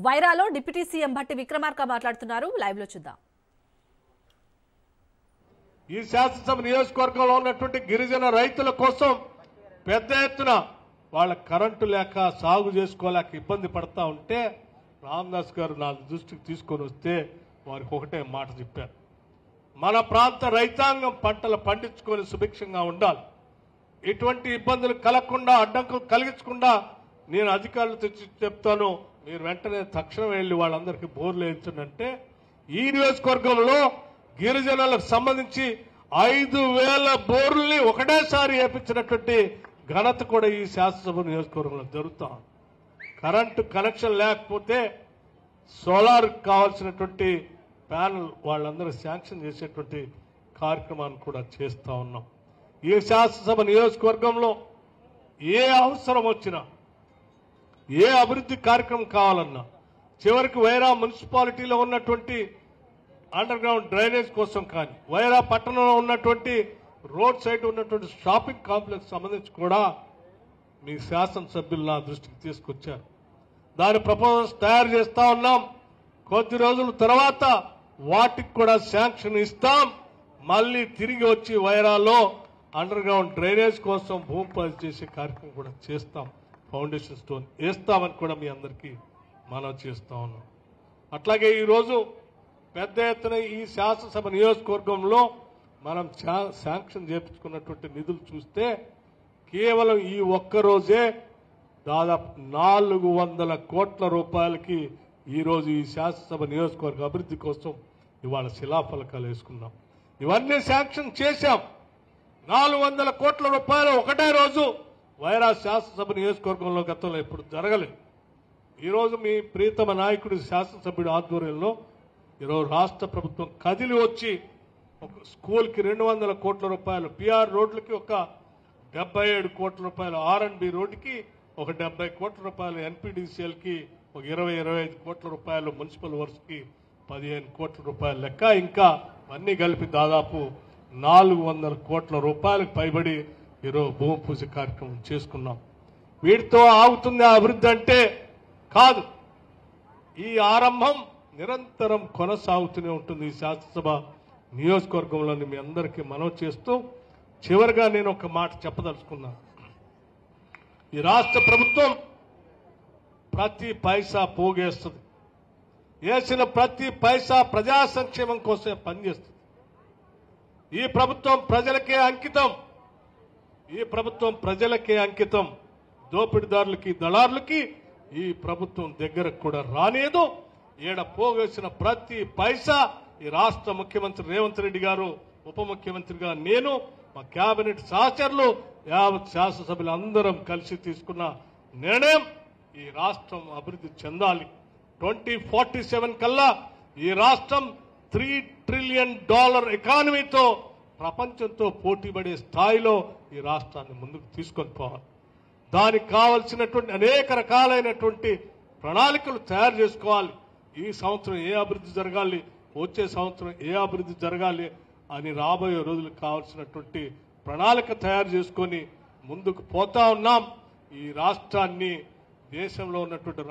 వైరాలో deputy CM Bhatti Vikramarka మాట్లాడుతున్నారు. Live లో చూద్దాం. ఈ శాసనసభ నియోజకవర్గంలో ఉన్నటువంటి గిరిజన రైతుల కోసం పెద్ద ఎత్తున వాళ్ళ కరెంటు లేక సాగు చేసుకోలేక ఇబ్బంది పడతా ఉంటే రామదాస్ గారు నా దృష్టికి తీసుకొని వస్తే వారికి ఒకటే మాట చెప్పారు. మన ప్రాంత రైతాంగం పంటలు పండించుకొని సుభిక్షంగా ఉండాలి, ఇటువంటి ఇబ్బందులు కలగకుండా అడ్డంకులు కలిగించకుండా నేను అధికారులు తెచ్చి చెప్తాను, మీరు వెంటనే తక్షణం వెళ్లి వాళ్ళందరికీ బోర్లు వేయించండి. ఈ నియోజకవర్గంలో గిరిజనులకు సంబంధించి 5,000 బోర్లని ఒకటేసారి వేయించినటువంటి ఘనత కూడా ఈ శాసనసభ నియోజకవర్గంలో జరుగుతాం. కరెంటు కనెక్షన్ లేకపోతే సోలార్ కావాల్సినటువంటి ప్యానల్ వాళ్ళందరూ శాంక్షన్ చేసేటువంటి కార్యక్రమాన్ని కూడా చేస్తా ఉన్నాం. ఈ శాసనసభ నియోజకవర్గంలో ఏ అవసరం వచ్చినా, ఏ అభివృద్ధి కార్యక్రమం కావాలన్నా, చివరికి వైరా మున్సిపాలిటీలో ఉన్నటువంటి అండర్ గ్రౌండ్ డ్రైనేజ్ కోసం కానీ, వైరా పట్టణంలో ఉన్నటువంటి రోడ్ సైడ్ ఉన్నటువంటి షాపింగ్ కాంప్లెక్స్ సంబంధించి కూడా మీ శాసనసభ్యులు నా దృష్టికి తీసుకొచ్చారు. దాని ప్రపోజల్స్ తయారు చేస్తా ఉన్నాం. కొద్ది రోజుల తర్వాత వాటికి కూడా శాంక్షన్ ఇస్తాం. మళ్ళీ తిరిగి వచ్చి వైరాలో అండర్ గ్రౌండ్ డ్రైనేజ్ కోసం భూమి పూజ చేసే కార్యక్రమం కూడా చేస్తాం. ఫౌండేషన్ స్టోన్ వేస్తామని కూడా మీ అందరికీ మనవి చేస్తా ఉన్నాం. అట్లాగే ఈరోజు పెద్ద ఎత్తున ఈ శాసనసభ నియోజకవర్గంలో మనం శాంక్షన్ చేయించుకున్నటువంటి నిధులు చూస్తే కేవలం ఈ ఒక్కరోజే దాదాపు 400 కోట్ల రూపాయలకి ఈరోజు ఈ శాసనసభ నియోజకవర్గ అభివృద్ధి కోసం ఇవాళ శిలాఫలకాలు వేసుకున్నాం. ఇవన్నీ శాంక్షన్ చేశాం. 400 కోట్ల రూపాయలు ఒకటే రోజు వైరా శాసనసభ నియోజకవర్గంలో గతంలో ఎప్పుడు జరగలేదు. ఈరోజు మీ ప్రీతమ నాయకుడి శాసనసభ్యుడి ఆధ్వర్యంలో ఈరోజు రాష్ట్ర ప్రభుత్వం కదిలి వచ్చి ఒక స్కూల్కి 200 కోట్ల రూపాయలు, పిఆర్ రోడ్లకి ఒక 77 కోట్ల రూపాయలు, R&B రోడ్డుకి ఒక 70 కోట్ల రూపాయలు, NPDCLకి ఒక 20-25 కోట్ల రూపాయలు, మున్సిపల్ వర్క్స్కి 15 కోట్ల రూపాయలు లెక్క, ఇంకా అన్నీ కలిపి దాదాపు 400 కోట్ల రూపాయలకు పైబడి ఈరోజు భూమి పూజ కార్యక్రమం చేసుకున్నాం. వీటితో ఆగుతుంది అభివృద్ధి అంటే కాదు. ఈ ఆరంభం నిరంతరం కొనసాగుతూనే ఉంటుంది. ఈ శాసనసభ నియోజకవర్గంలోని మీ అందరికీ మనవి చేస్తూ చివరిగా నేను ఒక మాట చెప్పదలుచుకున్నాను. ఈ రాష్ట్ర ప్రభుత్వం ప్రతి పైసా పోగేస్తుంది. వేసిన ప్రతి పైసా ప్రజా సంక్షేమం కోసమే పనిచేస్తుంది. ఈ ప్రభుత్వం ప్రజలకే అంకితం. ఈ ప్రభుత్వం ప్రజలకే అంకితం. దోపిడీదారులకి, దళారులకి ఈ ప్రభుత్వం దగ్గరకు కూడా రానేదు. ఈడ పోగేసిన ప్రతి పైసా ఈ రాష్ట్ర ముఖ్యమంత్రి రేవంత్ రెడ్డి గారు, ఉప ముఖ్యమంత్రిగా నేను, మా కేబినెట్ సహచరులు, యావత్ శాసనసభ్యులు అందరం కలిసి తీసుకున్న నిర్ణయం ఈ రాష్ట్రం అభివృద్ధి చెందాలి. 2047 కల్లా ఈ రాష్ట్రం $3 ట్రిలియన్ ఎకానమీతో ప్రపంచంతో పోటీపడే స్థాయిలో ఈ రాష్ట్రాన్ని ముందుకు తీసుకొని పోవాలి. దానికి కావలసినటువంటి అనేక రకాలైనటువంటి ప్రణాళికలు తయారు చేసుకోవాలి. ఈ సంవత్సరం ఏ అభివృద్ధి జరగాలి, వచ్చే సంవత్సరం ఏ అభివృద్ధి జరగాలి అని రాబోయే రోజులకు కావాల్సినటువంటి ప్రణాళిక తయారు చేసుకొని ముందుకు పోతా ఉన్నాం. ఈ రాష్ట్రాన్ని దేశంలో ఉన్నటువంటి